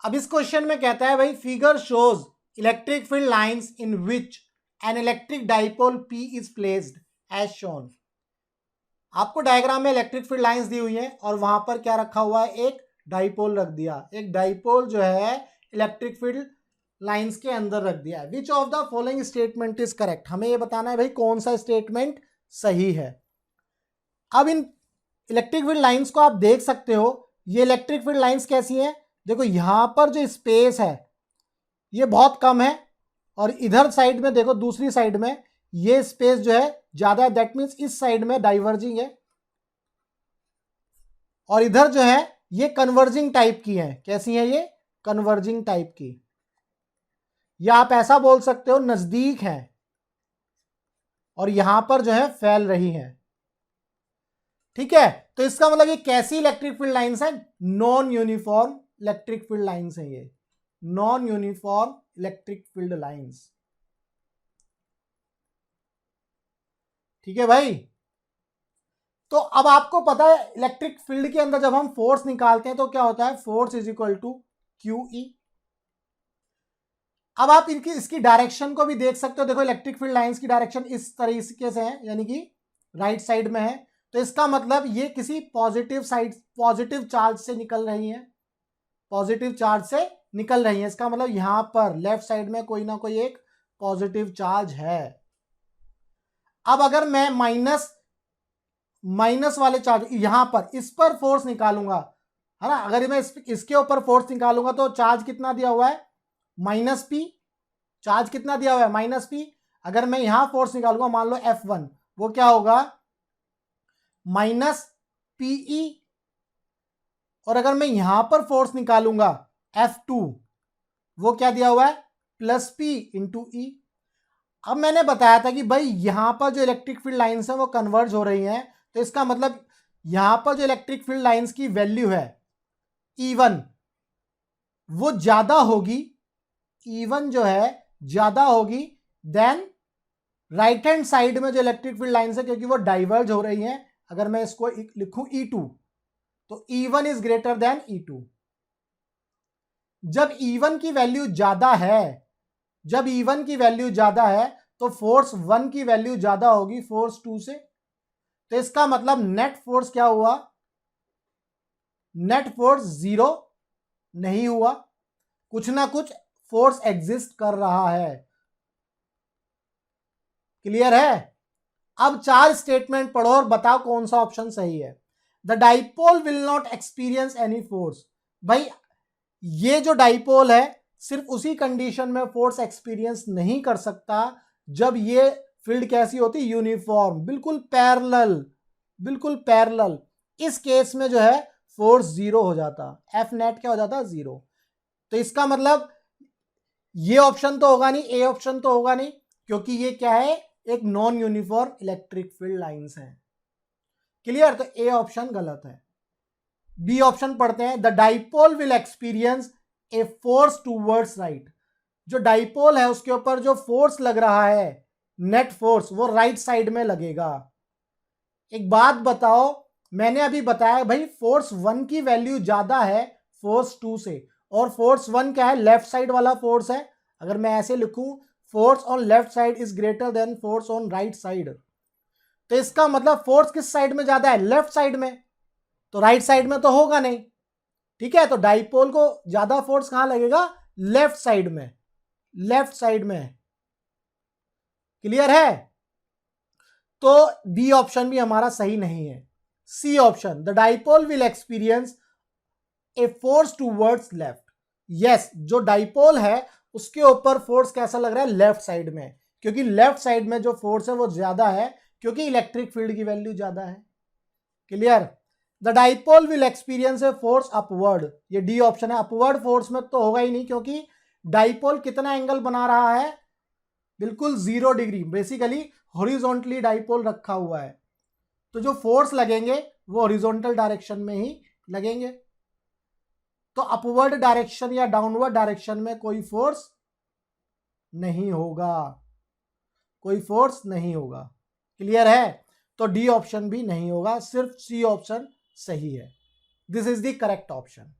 अब इस क्वेश्चन में कहता है भाई figure shows electric field lines in which an electric dipole P is placed as shown. आपको डायग्राम में इलेक्ट्रिक फील्ड लाइंस दी हुई है और वहां पर क्या रखा हुआ है, एक डाइपोल रख दिया। एक डाइपोल जो है इलेक्ट्रिक फील्ड लाइंस के अंदर रख दिया है। Which of the following statement is correct, हमें ये बताना है भाई कौन सा स्टेटमेंट सही है। अब इन इलेक्ट्रिक फील्ड लाइंस को आप देख सकते हो, ये इलेक्ट्रिक फील्ड लाइंस कैसी हैं, देखो यहां पर जो स्पेस है ये बहुत कम है और इधर साइड में देखो दूसरी साइड में ये स्पेस जो है ज्यादा है, दैट मीन्स इस साइड में डाइवर्जिंग है और इधर जो है ये कन्वर्जिंग टाइप की है। कैसी है ये, कन्वर्जिंग टाइप की, या आप ऐसा बोल सकते हो नजदीक है और यहां पर जो है फैल रही है। ठीक है, तो इसका मतलब ये कैसी इलेक्ट्रिक फील्ड लाइंस है, non uniform electric field lines है ये, non uniform electric field lines. ठीक है भाई, तो अब आपको पता है इलेक्ट्रिक फील्ड के अंदर जब हम फोर्स निकालते हैं तो क्या होता है, force is equal to Q E. अब आप इनकी इसकी डायरेक्शन को भी देख सकते हो, देखो इलेक्ट्रिक फील्ड लाइंस की डायरेक्शन इस तरीके से है, यानी कि राइट साइड में है, तो इसका मतलब ये किसी पॉजिटिव साइड, पॉजिटिव चार्ज से निकल रही है, पॉजिटिव चार्ज से निकल रही है। इसका मतलब यहां पर लेफ्ट साइड में कोई ना कोई एक पॉजिटिव चार्ज है। अब अगर मैं माइनस वाले चार्ज यहां पर इस पर फोर्स निकालूंगा, है ना, अगर मैं इसके ऊपर फोर्स निकालूंगा तो चार्ज कितना दिया हुआ है, माइनस पी। चार्ज कितना दिया हुआ है, माइनस पी। अगर मैं यहां फोर्स निकालूंगा, मान लो F1, वो क्या होगा, माइनस पीई। और अगर मैं यहां पर फोर्स निकालूंगा F2, वो क्या दिया हुआ है, प्लस पी इंटू ई। अब मैंने बताया था कि भाई यहां पर जो इलेक्ट्रिक फील्ड लाइंस है वो कन्वर्ज हो रही हैं, तो इसका मतलब यहां पर जो इलेक्ट्रिक फील्ड लाइंस की वैल्यू है E1 वो ज्यादा होगी, E1 जो है ज्यादा होगी देन राइट हैंड साइड में जो इलेक्ट्रिक फील्ड लाइंस है, क्योंकि वो डाइवर्ज हो रही हैं। अगर मैं इसको लिखूं E2 तो E1 is greater than E2। जब E1 की वैल्यू ज्यादा है, जब E1 की वैल्यू ज्यादा है तो फोर्स 1 की वैल्यू ज्यादा होगी फोर्स 2 से। तो इसका मतलब नेट फोर्स क्या हुआ, नेट फोर्स 0 नहीं हुआ, कुछ ना कुछ फोर्स एग्जिस्ट कर रहा है। क्लियर है। अब चार स्टेटमेंट पढ़ो और बताओ कौन सा ऑप्शन सही है। The dipole will not experience any force, भाई ये जो डाइपोल है सिर्फ उसी कंडीशन में फोर्स एक्सपीरियंस नहीं कर सकता जब ये फील्ड कैसी होती, यूनिफॉर्म, बिल्कुल पैरेलल, बिल्कुल पैरेलल। इस केस में जो है फोर्स 0 हो जाता, एफ नेट क्या हो जाता, 0। तो इसका मतलब ये ऑप्शन तो होगा नहीं, ए ऑप्शन तो होगा नहीं, क्योंकि ये क्या है, एक non uniform electric field lines है। क्लियर, तो ए ऑप्शन गलत है। बी ऑप्शन पढ़ते हैं, the dipole will experience a force towards right. जो डाइपोल है उसके ऊपर जो फोर्स लग रहा है, नेट फोर्स, वो राइट साइड में लगेगा। एक बात बताओ, मैंने अभी बताया भाई फोर्स 1 की वैल्यू ज्यादा है फोर्स 2 से, और फोर्स 1 क्या है, लेफ्ट साइड वाला फोर्स है। अगर मैं ऐसे लिखूं, force on left side is greater than force on right side, तो इसका मतलब फोर्स किस साइड में ज्यादा है, लेफ्ट साइड में, तो राइट साइड में तो होगा नहीं। ठीक है, तो डाइपोल को ज्यादा फोर्स कहां लगेगा, लेफ्ट साइड में, लेफ्ट साइड में। क्लियर है, तो बी ऑप्शन भी हमारा सही नहीं है। C option, the dipole will experience a force towards left. Yes, जो डाइपोल है उसके ऊपर फोर्स कैसा लग रहा है, लेफ्ट साइड में, क्योंकि लेफ्ट साइड में जो फोर्स है वो ज्यादा है, क्योंकि इलेक्ट्रिक फील्ड की वैल्यू ज्यादा है। Clear, the dipole will experience a force upward, ये डी ऑप्शन है। अपवर्ड फोर्स में तो होगा ही नहीं, क्योंकि डाइपोल कितना एंगल बना रहा है, बिल्कुल 0 डिग्री, बेसिकली हॉरिजॉन्टली डाइपोल रखा हुआ है, तो जो फोर्स लगेंगे वो हॉरिजॉन्टल डायरेक्शन में ही लगेंगे। तो अपवर्ड डायरेक्शन या डाउनवर्ड डायरेक्शन में कोई फोर्स नहीं होगा, कोई फोर्स नहीं होगा। क्लियर है, तो डी ऑप्शन भी नहीं होगा, सिर्फ सी ऑप्शन सही है। This is the correct option.